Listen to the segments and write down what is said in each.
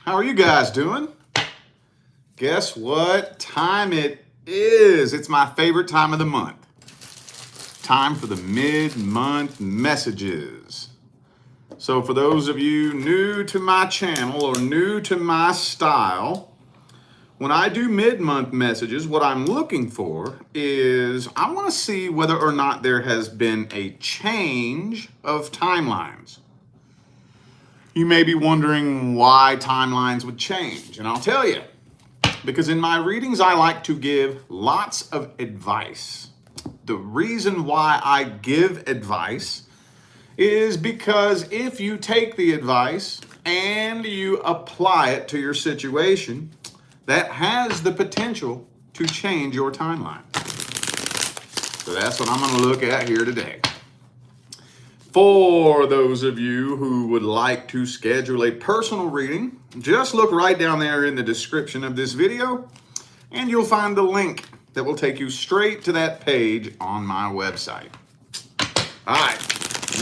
How are you guys doing? Guess what time it is? It's my favorite time of the month. Time for the mid-month messages. So for those of you new to my channel or new to my style, when I do mid-month messages, what I'm looking for is I want to see whether or not there has been a change of timelines. You may be wondering why timelines would change, and I'll tell you. Because in my readings, I like to give lots of advice. The reason why I give advice is because if you take the advice and you apply it to your situation, that has the potential to change your timeline. So that's what I'm going to look at here today. For those of you who would like to schedule a personal reading, just look right down there in the description of this video and you'll find the link that will take you straight to that page on my website. All right,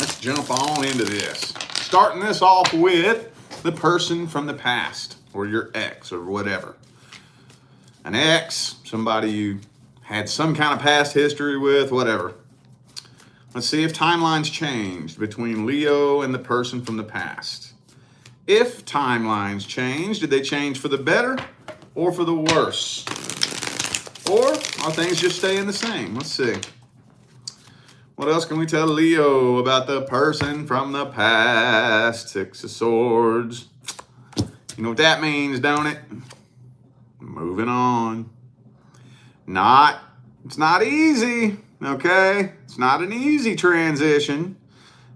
let's jump on into this. Starting this off with the person from the past or your ex or whatever. An ex, somebody you had some kind of past history with, whatever. Let's see if timelines changed between Leo and the person from the past. If timelines changed, did they change for the better or for the worse? Or are things just staying the same? Let's see. What else can we tell Leo about the person from the past? Six of Swords. You know what that means, don't it? Moving on. It's not easy. Okay, it's not an easy transition.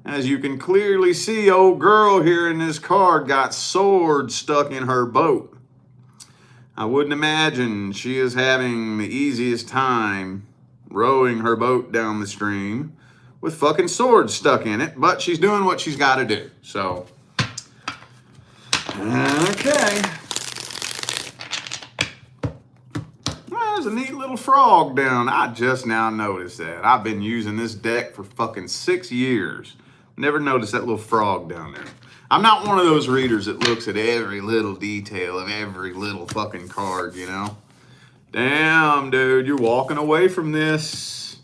As you can clearly see, old girl here in this card got swords stuck in her boat. I wouldn't imagine she is having the easiest time rowing her boat down the stream with fucking swords stuck in it, but she's doing what she's got to do. So, okay. There's a neat little frog down. I just now noticed that. I've been using this deck for fucking 6 years. Never noticed that little frog down there. I'm not one of those readers that looks at every little detail of every little fucking card, you know? Damn, dude, you're walking away from this.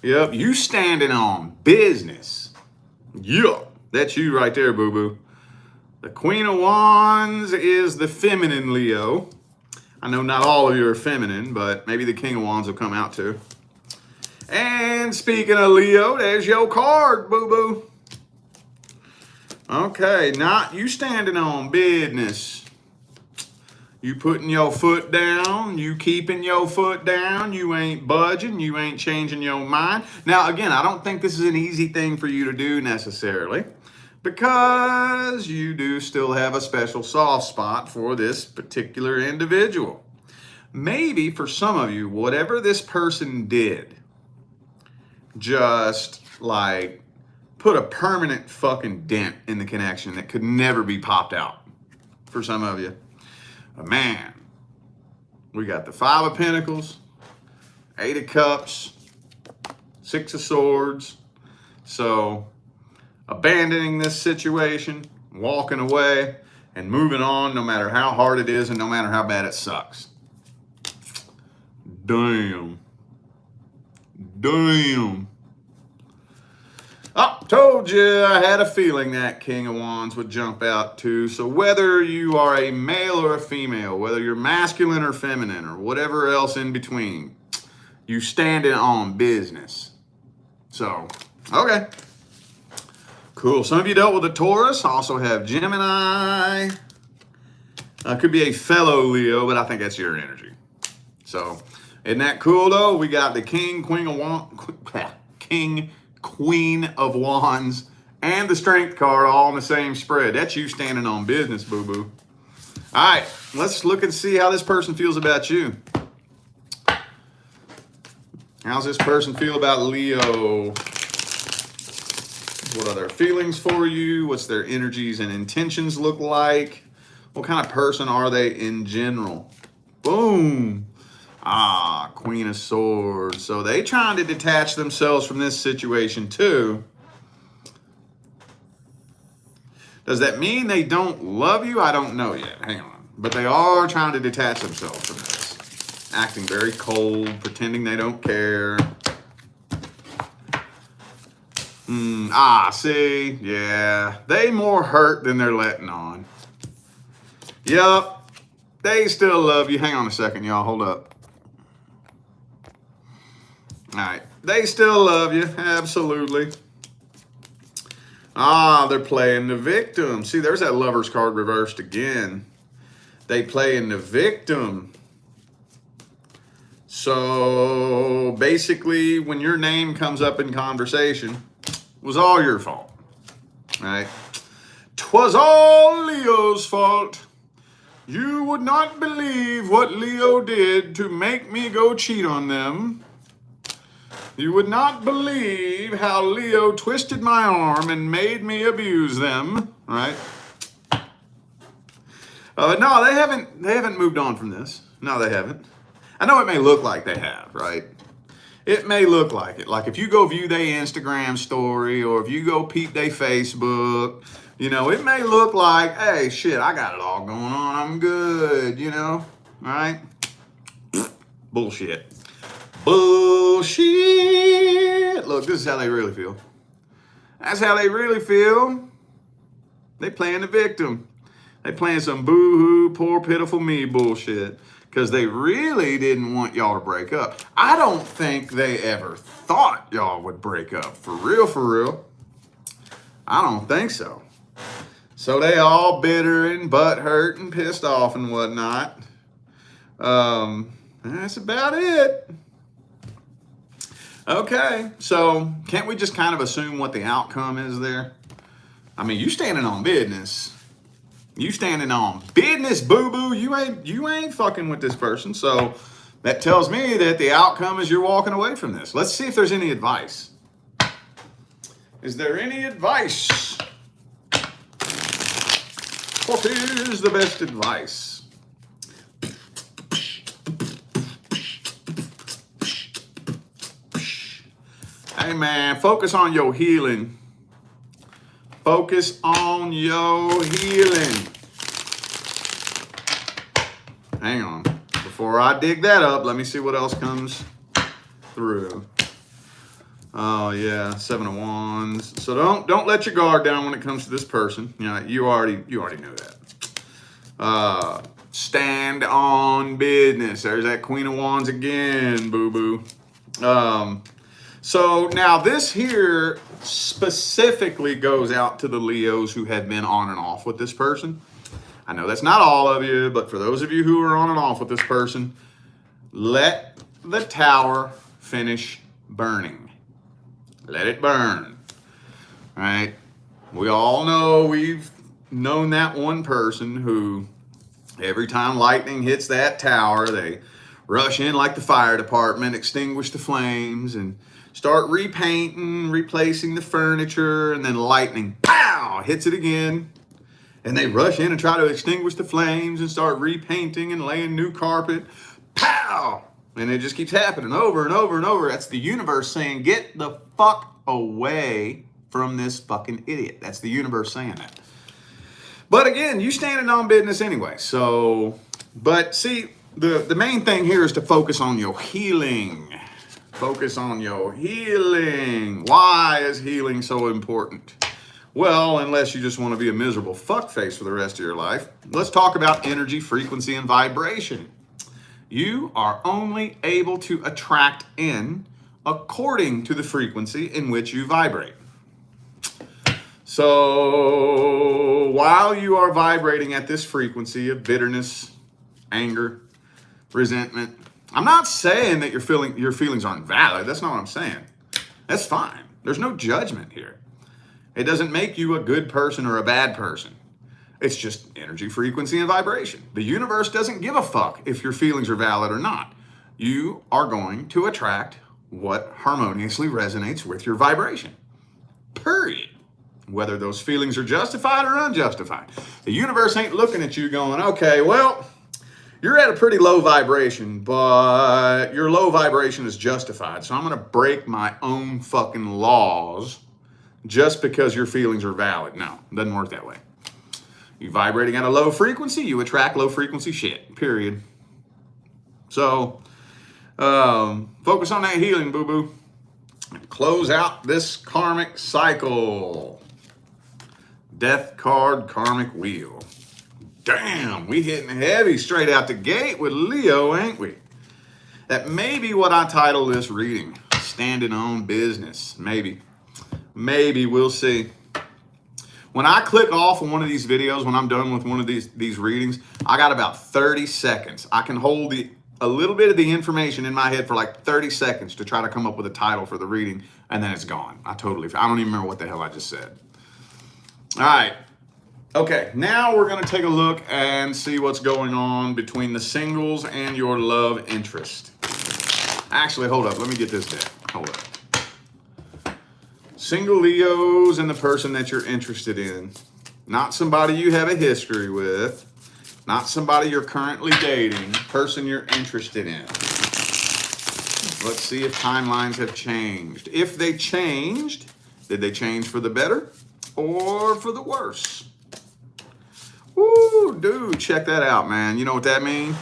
Yep, you standing on business. Yup, that's you right there, boo-boo. The Queen of Wands is the feminine Leo. I know not all of you are feminine, but maybe the King of Wands will come out too. And speaking of Leo, there's your card, boo-boo. Okay, not you standing on business. You putting your foot down, you keeping your foot down, you ain't budging, you ain't changing your mind. Now, again, I don't think this is an easy thing for you to do necessarily, because you do still have a special soft spot for this particular individual. Maybe for some of you, whatever this person did, just like put a permanent fucking dent in the connection that could never be popped out for some of you. But man, we got the Five of Pentacles, Eight of Cups, Six of Swords. So abandoning this situation, walking away, and moving on no matter how hard it is and no matter how bad it sucks. Damn. Damn. Oh, told you I had a feeling that King of Wands would jump out too. So whether you are a male or a female, whether you're masculine or feminine or whatever else in between, you standing on business. So, okay. Cool. Some of you dealt with a Taurus. Also have Gemini. Could be a fellow Leo, but I think that's your energy. So, isn't that cool though? We got the King, Queen of Wands, and the Strength card all in the same spread. That's you standing on business, boo-boo. All right, let's look and see how this person feels about you. How's this person feel about Leo? What are their feelings for you? What's their energies and intentions look like? What kind of person are they in general? Boom. Ah, Queen of Swords. So they trying to detach themselves from this situation too. Does that mean they don't love you? I don't know yet. Hang on. But they are trying to detach themselves from this. Acting very cold, pretending they don't care. See? Yeah. They more hurt than they're letting on. Yup. They still love you. Hang on a second, y'all. Hold up. All right. They still love you. Absolutely. They're playing the victim. See, there's that Lover's card reversed again. They playing the victim. So basically, when your name comes up in conversation, it was all your fault. Right? 'Twas all Leo's fault. You would not believe what Leo did to make me go cheat on them. You would not believe how Leo twisted my arm and made me abuse them, right? No, they haven't moved on from this. No, they haven't. I know it may look like they have, right? It may look like it. Like if you go view their Instagram story or if you go peep their Facebook, it may look like, hey, shit, I got it all going on. I'm good, right? Bullshit. Bullshit. Look, this is how they really feel. That's how they really feel. They playing the victim. They playing some boo-hoo, poor, pitiful me bullshit. Because they really didn't want y'all to break up. I don't think they ever thought y'all would break up. For real, for real. I don't think so. So they all bitter and butthurt and pissed off and whatnot. That's about it. Okay, so can't we just kind of assume what the outcome is there? I mean, you standing on business. You standing on business, boo-boo. You ain't fucking with this person. So that tells me that the outcome is you're walking away from this. Let's see if there's any advice. Is there any advice? What is the best advice? Hey man, focus on your healing. Focus on your healing. Hang on. Before I dig that up, let me see what else comes through. Oh yeah, 7 of Wands. So don't let your guard down when it comes to this person. You already knew that. Stand on business. There's that Queen of Wands again, boo-boo. So now this here specifically goes out to the Leos who had been on and off with this person. I know that's not all of you, but for those of you who are on and off with this person, let the tower finish burning. Let it burn. All right? We all know, we've known that one person who every time lightning hits that tower, they rush in like the fire department, extinguish the flames, and start repainting, replacing the furniture, and then lightning, pow, hits it again. And they rush in and try to extinguish the flames and start repainting and laying new carpet, pow. And it just keeps happening over and over and over. That's the universe saying, get the fuck away from this fucking idiot. That's the universe saying that. But again, you standing on business anyway. So, but see, the main thing here is to focus on your healing. Focus on your healing. Why is healing so important? Well, unless you just want to be a miserable fuckface for the rest of your life, let's talk about energy, frequency, and vibration. You are only able to attract in according to the frequency in which you vibrate. So while you are vibrating at this frequency of bitterness, anger, resentment, I'm not saying that your feelings aren't valid. That's not what I'm saying. That's fine. There's no judgment here. It doesn't make you a good person or a bad person. It's just energy, frequency, and vibration. The universe doesn't give a fuck if your feelings are valid or not. You are going to attract what harmoniously resonates with your vibration. Period. Whether those feelings are justified or unjustified. The universe ain't looking at you going, okay, well, you're at a pretty low vibration, but your low vibration is justified. So I'm going to break my own fucking laws just because your feelings are valid. No, it doesn't work that way. You vibrating at a low frequency, you attract low frequency shit, period. So, focus on that healing, boo-boo. Close out this karmic cycle. Death card, karmic wheel. Damn, we hitting heavy straight out the gate with Leo, ain't we? That may be what I title this reading. Standing on business. Maybe. Maybe, we'll see. When I click off on one of these videos, when I'm done with one of these readings, I got about 30 seconds. I can hold a little bit of the information in my head for like 30 seconds to try to come up with a title for the reading, and then it's gone. I don't even remember what the hell I just said. All right. Okay, now we're going to take a look and see what's going on between the singles and your love interest. Actually, hold up. Let me get this deck. Hold up. Single Leos and the person that you're interested in. Not somebody you have a history with. Not somebody you're currently dating. Person you're interested in. Let's see if timelines have changed. If they changed, did they change for the better or for the worse? Woo, dude, check that out, man. You know what that means?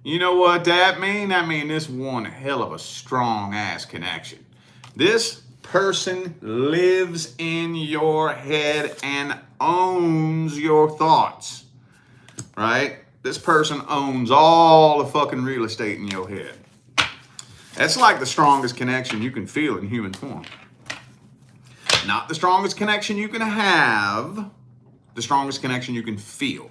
You know what that means? That means this one hell of a strong-ass connection. This person lives in your head and owns your thoughts, right? This person owns all the fucking real estate in your head. That's like the strongest connection you can feel in human form. Not the strongest connection you can have, the strongest connection you can feel.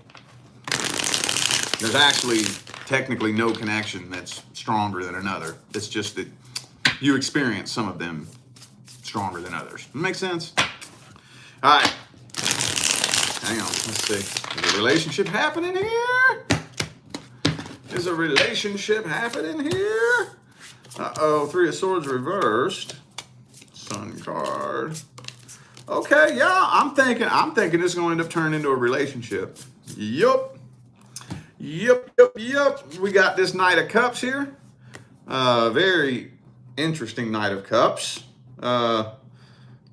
There's actually technically no connection that's stronger than another. It's just that you experience some of them stronger than others. Make sense? All right. Hang on. Let's see. Is a relationship happening here? Is a relationship happening here? Uh-oh. Three of Swords reversed. Sun card. Okay, yeah. I'm thinking this is going to end up turning into a relationship. Yup. Yup. We got this Knight of Cups here. Very interesting Knight of Cups.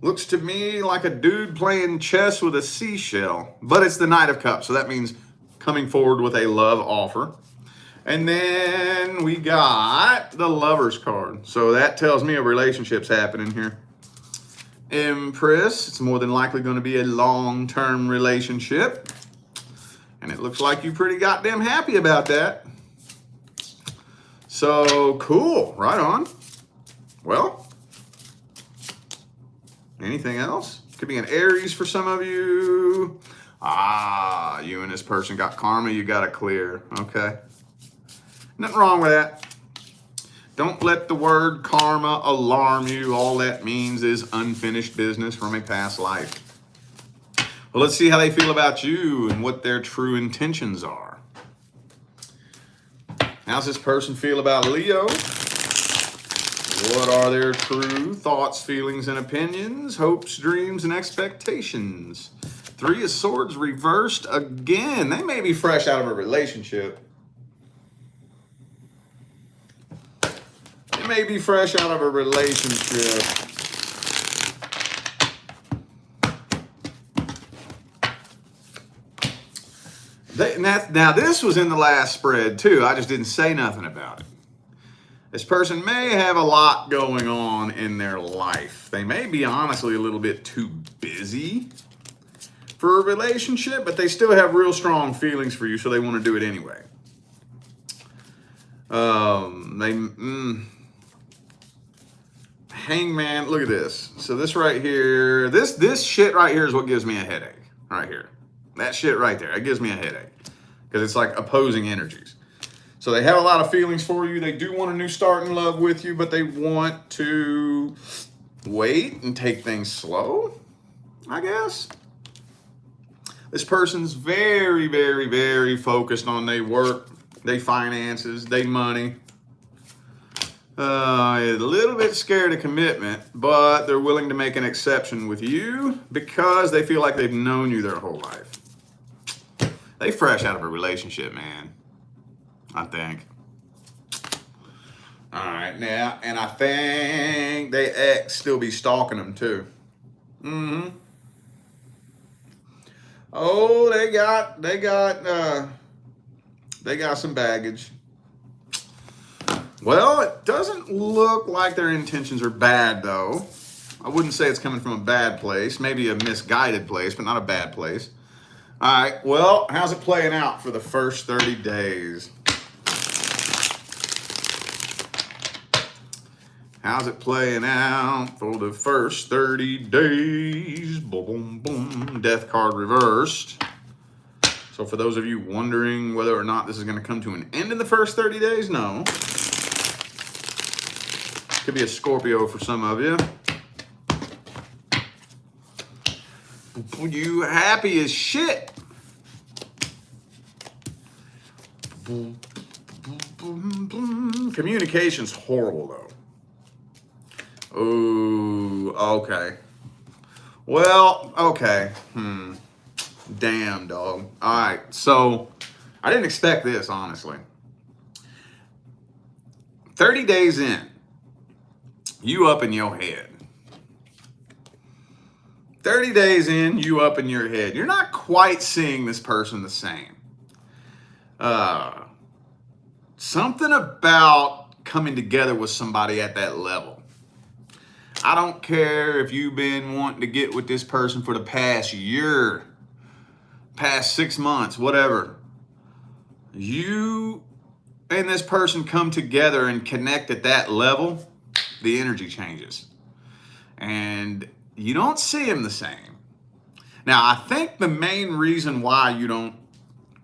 Looks to me like a dude playing chess with a seashell, but it's the Knight of Cups, so that means coming forward with a love offer. And then we got the Lover's card, so that tells me a relationship's happening here. Empress, it's more than likely going to be a long-term relationship, and it looks like you're pretty goddamn happy about that. So cool, right on. Well, anything else? Could be an Aries for some of you. Ah, you and this person got karma you got to clear. Okay. Nothing wrong with that. Don't let the word karma alarm you. All that means is unfinished business from a past life. Well, let's see how they feel about you and what their true intentions are. How's this person feel about Leo? What are their true thoughts, feelings, and opinions, hopes, dreams, and expectations? Three of Swords reversed again. They may be fresh out of a relationship. They may be fresh out of a relationship. Now, this was in the last spread, too. I just didn't say nothing about it. This person may have a lot going on in their life. They may be honestly a little bit too busy for a relationship, but they still have real strong feelings for you, so they want to do it anyway. Hangman, look at this. So this right here, this shit right here is what gives me a headache. Right here. That shit right there, it gives me a headache. Because it's like opposing energies. So they have a lot of feelings for you. They do want a new start in love with you, but they want to wait and take things slow, I guess. This person's very, very, very focused on their work, their finances, their money. A little bit scared of commitment, but they're willing to make an exception with you because they feel like they've known you their whole life. They fresh out of a relationship, man. I think. All right, now, and I think they ex still be stalking them too. Oh, they got some baggage. Well, it doesn't look like their intentions are bad, though. I wouldn't say it's coming from a bad place. Maybe a misguided place, but not a bad place. All right, well, how's it playing out for the first 30 days? How's it playing out for the first 30 days? Boom, boom, boom. Death card reversed. So for those of you wondering whether or not this is going to come to an end in the first 30 days, no. Could be a Scorpio for some of you. You happy as shit. Communication's horrible, though. Oh, okay. Well, okay. Damn, dog. All right. So I didn't expect this, honestly. 30 days in, you up in your head. 30 days in, you up in your head. You're not quite seeing this person the same. Something about coming together with somebody at that level. I don't care if you've been wanting to get with this person for the past year, past 6 months, whatever. You and this person come together and connect at that level, the energy changes. And you don't see them the same. Now, I think the main reason why you don't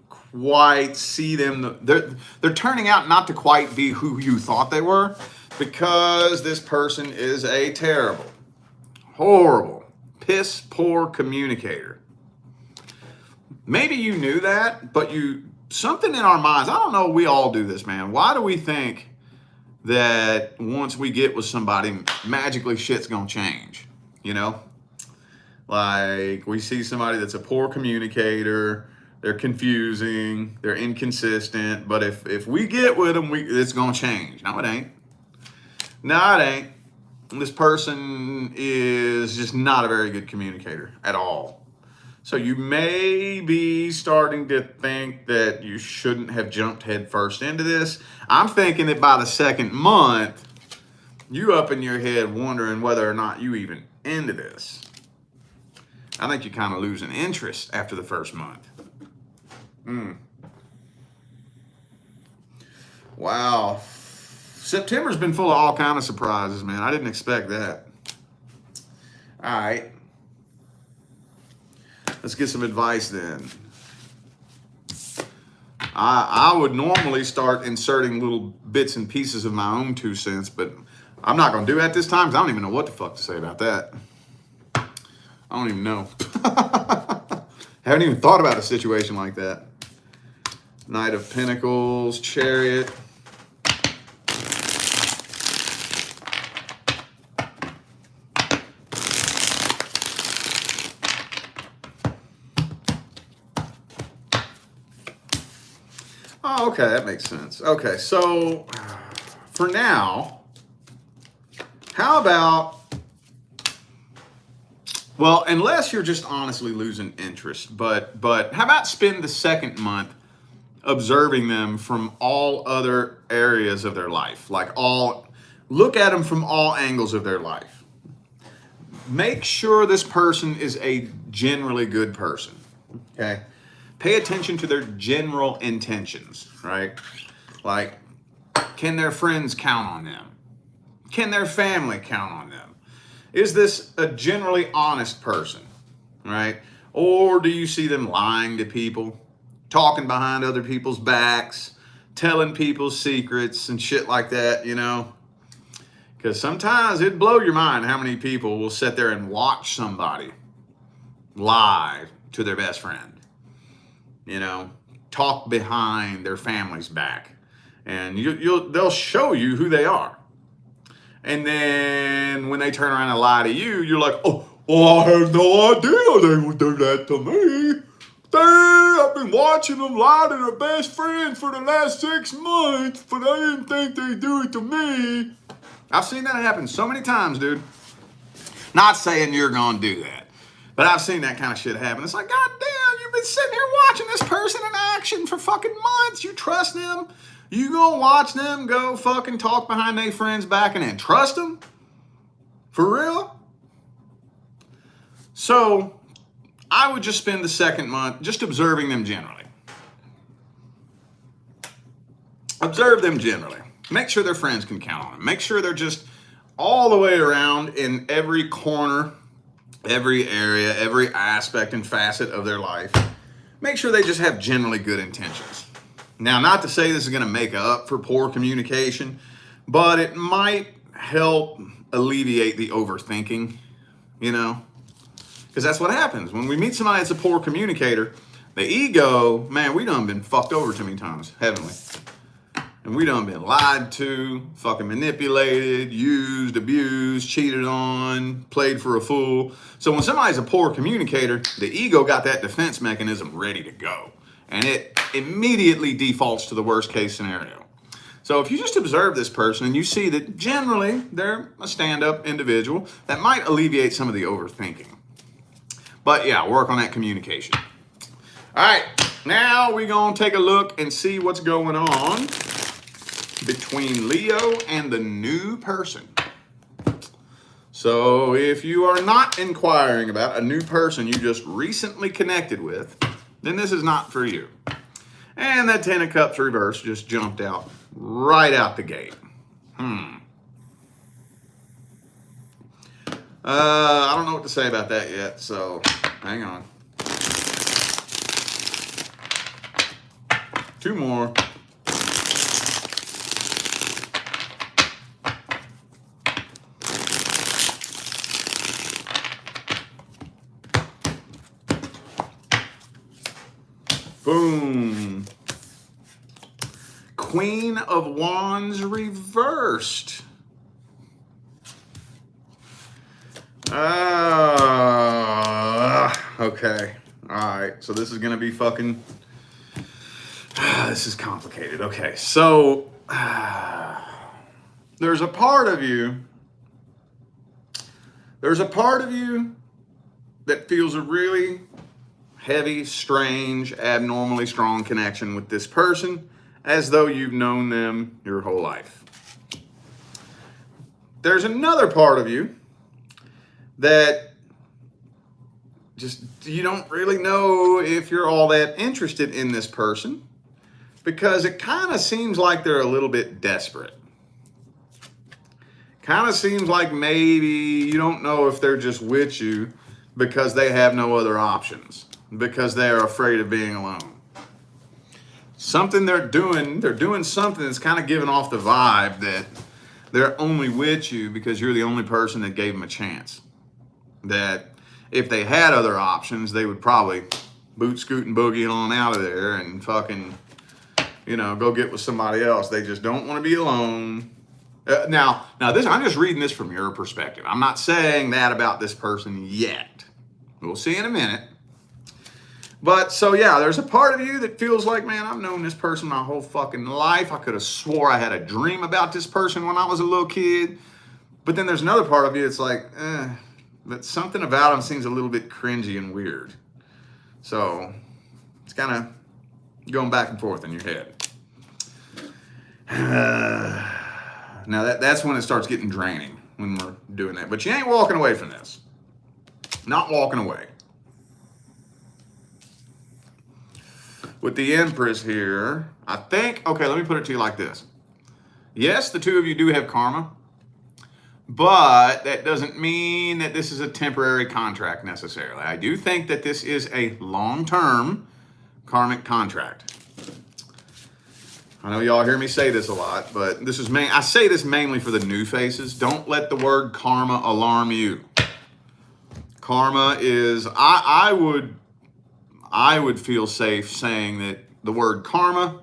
quite see them, they're turning out not to quite be who you thought they were, because this person is a terrible, horrible, piss poor communicator. Maybe you knew that, but something in our minds, I don't know, we all do this, man. Why do we think that once we get with somebody, magically shit's gonna change? You know? Like, we see somebody that's a poor communicator, they're confusing, they're inconsistent, but if we get with them, it's gonna change. No, it ain't. No, it ain't. This person is just not a very good communicator at all. So you may be starting to think that you shouldn't have jumped headfirst into this. I'm thinking that by the second month, you up in your head wondering whether or not you even into this. I think you kind of lose an interest after the first month. Wow. September's been full of all kind of surprises, man. I didn't expect that. All right. Let's get some advice then. I would normally start inserting little bits and pieces of my own 2 cents, but I'm not going to do that this time because I don't even know what the fuck to say about that. I don't even know. Haven't even thought about a situation like that. Knight of Pentacles, Chariot. Oh, okay, that makes sense. Okay, so for now, how about, well, unless you're just honestly losing interest, but how about spend the second month observing them from all other areas of their life, look at them from all angles of their life. Make sure this person is a generally good person, okay? Pay attention to their general intentions, right? Like, can their friends count on them? Can their family count on them? Is this a generally honest person, right? Or do you see them lying to people, talking behind other people's backs, telling people's secrets and shit like that, you know? Because sometimes it'd blow your mind how many people will sit there and watch somebody lie to their best friend. You know, talk behind their family's back, and they'll show you who they are. And then when they turn around and lie to you, you're like, oh, I had no idea they would do that to me. I've been watching them lie to their best friend for the last 6 months, but I didn't think they'd do it to me. I've seen that happen so many times, dude. Not saying you're gonna do that, but I've seen that kind of shit happen. It's like, God damn, you've been sitting here watching this person in action for fucking months. You trust them. You gonna watch them go fucking talk behind their friends' back and then trust them? For real? So I would just spend the second month just observing them generally. Observe them generally. Make sure their friends can count on them. Make sure they're just all the way around in every corner, every area, every aspect and facet of their life. Make sure they just have generally good intentions. Now, not to say this is going to make up for poor communication, but it might help alleviate the overthinking, you know? Because that's what happens. When we meet somebody that's a poor communicator, the ego, man, we done been fucked over too many times, haven't we? And we done been lied to, fucking manipulated, used, abused, cheated on, played for a fool. So when somebody's a poor communicator, the ego got that defense mechanism ready to go. And it immediately defaults to the worst case scenario. So if you just observe this person and you see that generally they're a stand-up individual, that might alleviate some of the overthinking. But yeah, work on that communication. All right, now we're gonna take a look and see what's going on between Leo and the new person. So if you are not inquiring about a new person you just recently connected with, then this is not for you. And that 10 of Cups reverse just jumped out right out the gate. I don't know what to say about that yet, so hang on. Two more. Boom. Queen of Wands reversed. Okay. All right. So this is going to be fucking... this is complicated. Okay. So there's a part of you... There's a part of you that feels a really heavy, strange, abnormally strong connection with this person, as though you've known them your whole life. There's another part of you that just, you don't really know if you're all that interested in this person, because it kind of seems like they're a little bit desperate. Kind of seems like maybe you don't know if they're just with you because they have no other options, because they are afraid of being alone. Something they're doing something that's kind of giving off the vibe that they're only with you because you're the only person that gave them a chance. That if they had other options, they would probably boot, scoot, and boogie on out of there and fucking, go get with somebody else. They just don't want to be alone. Now this, I'm just reading this from your perspective. I'm not saying that about this person yet. We'll see in a minute. But so yeah, there's a part of you that feels like, man, I've known this person my whole fucking life. I could have swore I had a dream about this person when I was a little kid. But then there's another part of you that's like, but something about him seems a little bit cringy and weird. So it's kind of going back and forth in your head. Now that's when it starts getting draining, when we're doing that. But you ain't walking away from this. Not walking away. With the Empress here, I think, okay, let me put it to you like this. Yes, the two of you do have karma, but that doesn't mean that this is a temporary contract necessarily. I do think that this is a long-term karmic contract. I know y'all hear me say this a lot, but this is I say this mainly for the new faces. Don't let the word karma alarm you. Karma is, I would feel safe saying that the word karma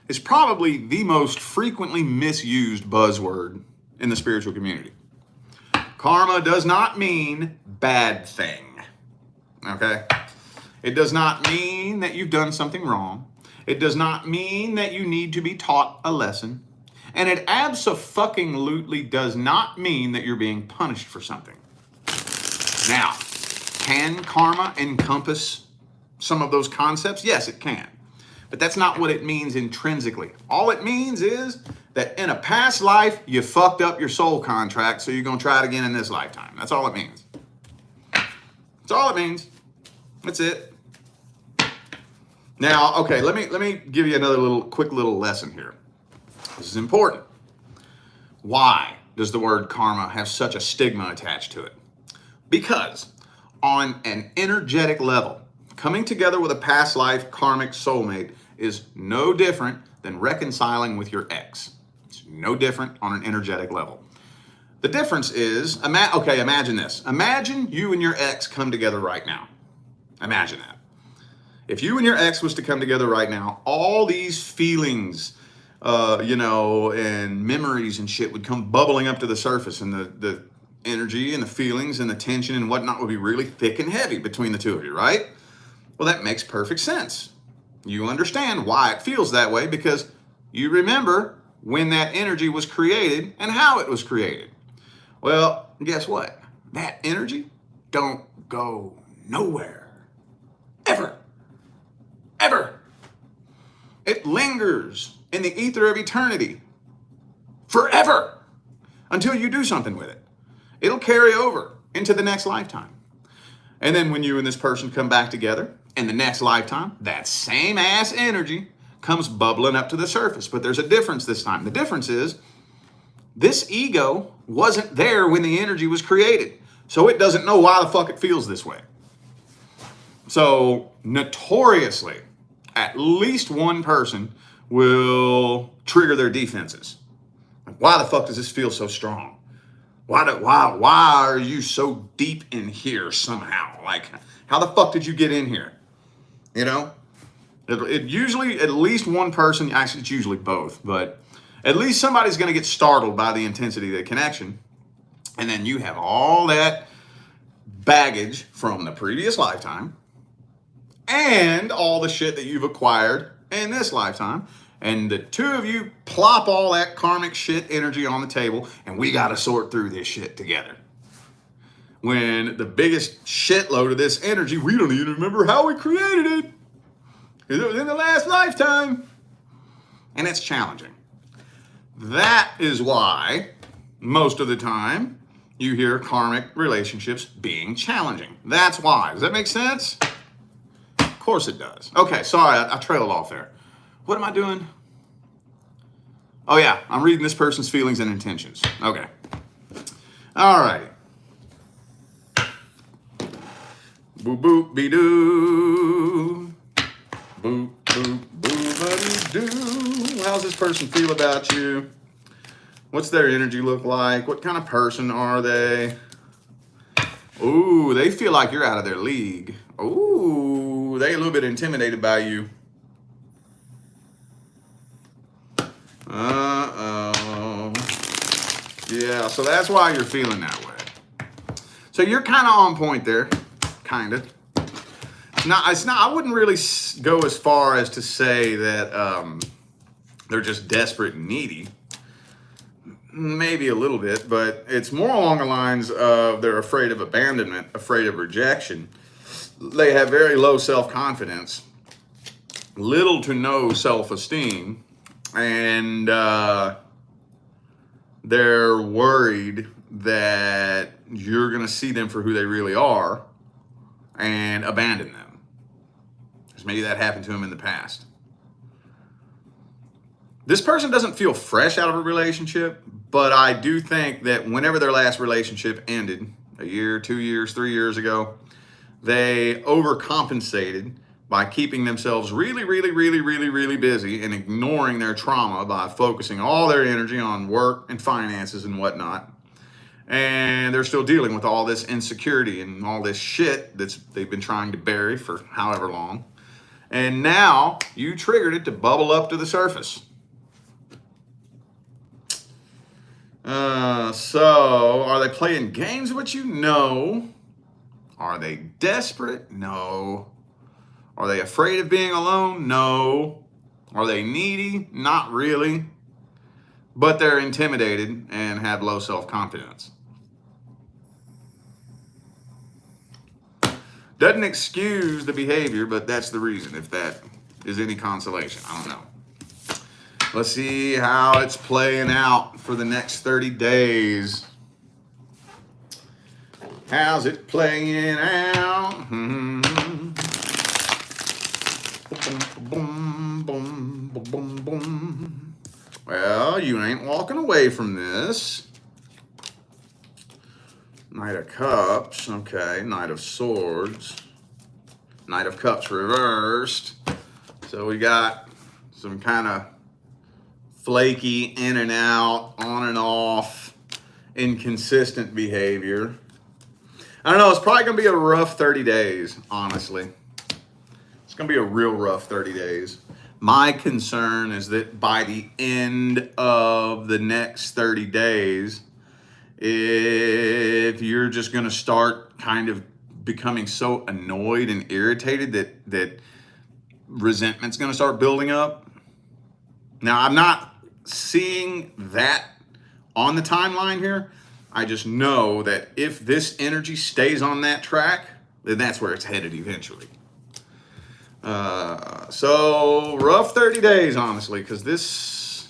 is probably the most frequently misused buzzword in the spiritual community. Karma does not mean bad thing, okay? It does not mean that you've done something wrong. It does not mean that you need to be taught a lesson. And it abso-fucking-lutely does not mean that you're being punished for something. Now, can karma encompass some of those concepts? Yes, it can. But that's not what it means intrinsically. All it means is that in a past life, you fucked up your soul contract, so you're going to try it again in this lifetime. That's all it means. That's all it means. That's it. Now, okay, let me give you another quick little lesson here. This is important. Why does the word karma have such a stigma attached to it? Because on an energetic level, coming together with a past life karmic soulmate is no different than reconciling with your ex. It's no different on an energetic level. The difference is, imagine this. Imagine you and your ex come together right now. Imagine that. If you and your ex was to come together right now, all these feelings, and memories and shit would come bubbling up to the surface, and the energy and the feelings and the tension and whatnot would be really thick and heavy between the two of you, right? Well, that makes perfect sense. You understand why it feels that way because you remember when that energy was created and how it was created. Well, guess what? That energy don't go nowhere. Ever. Ever. It lingers in the ether of eternity. Forever. Until you do something with it. It'll carry over into the next lifetime. And then when you and this person come back together, in the next lifetime, that same ass energy comes bubbling up to the surface. But there's a difference this time. The difference is this ego wasn't there when the energy was created. So it doesn't know why the fuck it feels this way. So notoriously, at least one person will trigger their defenses. Like, why the fuck does this feel so strong? Why are you so deep in here somehow? Like, how the fuck did you get in here? You know, it usually, at least one person, actually it's usually both, but at least somebody's going to get startled by the intensity of the connection. And then you have all that baggage from the previous lifetime and all the shit that you've acquired in this lifetime. And the two of you plop all that karmic shit energy on the table, and we got to sort through this shit together. When the biggest shitload of this energy, we don't even remember how we created it. It was in the last lifetime. And it's challenging. That is why most of the time you hear karmic relationships being challenging. That's why. Does that make sense? Of course it does. Okay, sorry, I trailed off there. What am I doing? Oh yeah, I'm reading this person's feelings and intentions. Okay. All right. Boop boop be doo. Boop boop boop doo. How's this person feel about you? What's their energy look like? What kind of person are they? Ooh, they feel like you're out of their league. Ooh, they a little bit intimidated by you. Uh-oh. Yeah, so that's why you're feeling that way. So you're kind of on point there. Kind of. It's not, I wouldn't really go as far as to say that they're just desperate and needy. Maybe a little bit, but it's more along the lines of they're afraid of abandonment, afraid of rejection. They have very low self-confidence, little to no self-esteem, and they're worried that you're going to see them for who they really are and abandon them. Because maybe that happened to them in the past. This person doesn't feel fresh out of a relationship, but I do think that whenever their last relationship ended, a year, 2 years, 3 years ago, they overcompensated by keeping themselves really, really, really, really, really busy and ignoring their trauma by focusing all their energy on work and finances and whatnot. And they're still dealing with all this insecurity and all this shit they've been trying to bury for however long. And now you triggered it to bubble up to the surface. So are they playing games with you? No. Are they desperate? No. Are they afraid of being alone? No. Are they needy? Not really. But they're intimidated and have low self-confidence. Doesn't excuse the behavior, but that's the reason, if that is any consolation. I don't know. Let's see how it's playing out for the next 30 days. How's it playing out? Boom, boom, boom, boom, boom. Well, you ain't walking away from this. Knight of Cups, okay. Knight of Swords. Knight of Cups reversed. So we got some kind of flaky, in and out, on and off, inconsistent behavior. I don't know, it's probably going to be a rough 30 days, honestly. It's going to be a real rough 30 days. My concern is that by the end of the next 30 days, if you're just going to start kind of becoming so annoyed and irritated that resentment's going to start building up. Now, I'm not seeing that on the timeline here. I just know that if this energy stays on that track, then that's where it's headed eventually. So rough 30 days, honestly, because this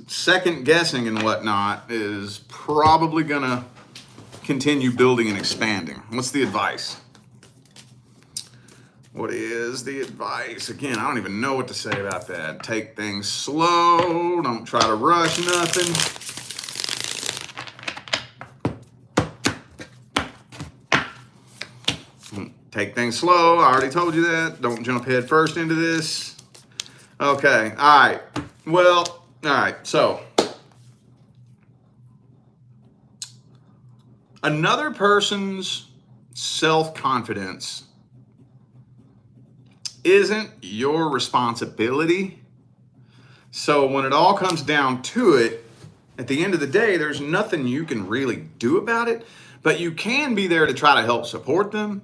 second guessing and whatnot is probably gonna continue building and expanding. What's the advice? What is the advice? Again, I don't even know what to say about that. Take things slow. Don't try to rush nothing. Take things slow. I already told you that. Don't jump head first into this. Okay. All right. Well, all right. So another person's self-confidence isn't your responsibility. So when it all comes down to it, at the end of the day, there's nothing you can really do about it, but you can be there to try to help support them.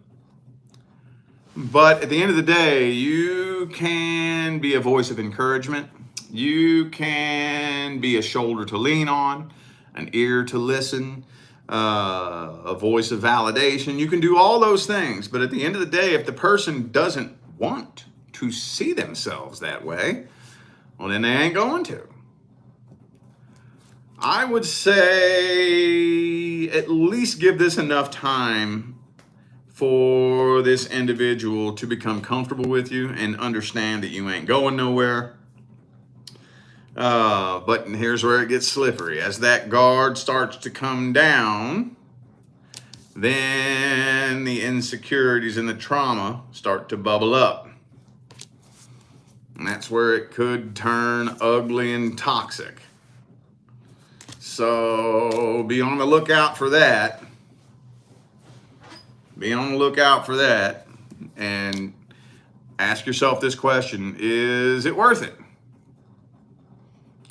But at the end of the day, you can be a voice of encouragement. You can be a shoulder to lean on, an ear to listen, a voice of validation. You can do all those things. But at the end of the day, if the person doesn't want to see themselves that way, well, then they ain't going to. I would say at least give this enough time for this individual to become comfortable with you and understand that you ain't going nowhere. But here's where it gets slippery. As that guard starts to come down, then the insecurities and the trauma start to bubble up. And that's where it could turn ugly and toxic. So be on the lookout for that. Be on the lookout for that and ask yourself this question: is it worth it?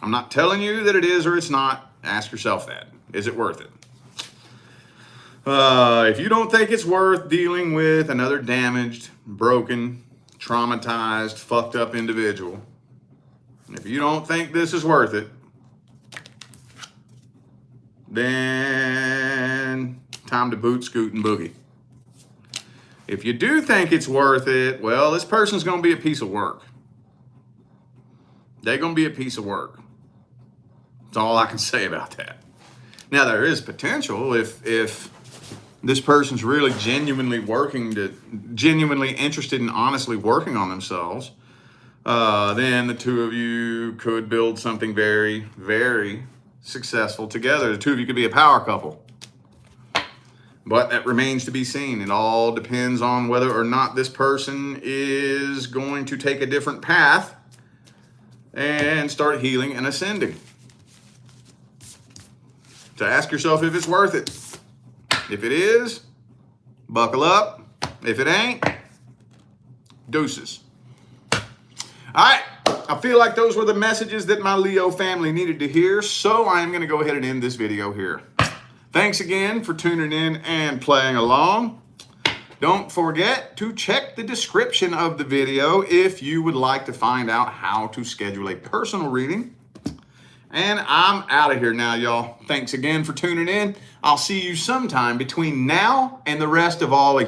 I'm not telling you that it is or it's not. Ask yourself that. Is it worth it? If you don't think it's worth dealing with another damaged, broken, traumatized, fucked up individual, if you don't think this is worth it, then time to boot, scoot, and boogie. If you do think it's worth it, well, this person's going to be a piece of work. They're going to be a piece of work. That's all I can say about that. Now, there is potential if this person's really genuinely interested and honestly working on themselves, then the two of you could build something very, very successful together. The two of you could be a power couple. But that remains to be seen. It all depends on whether or not this person is going to take a different path and start healing and ascending. So ask yourself if it's worth it. If it is, buckle up. If it ain't, deuces. All right. I feel like those were the messages that my Leo family needed to hear, so I am going to go ahead and end this video here. Thanks again for tuning in and playing along. Don't forget to check the description of the video if you would like to find out how to schedule a personal reading. And I'm out of here now, y'all. Thanks again for tuning in. I'll see you sometime between now and the rest of all eternity.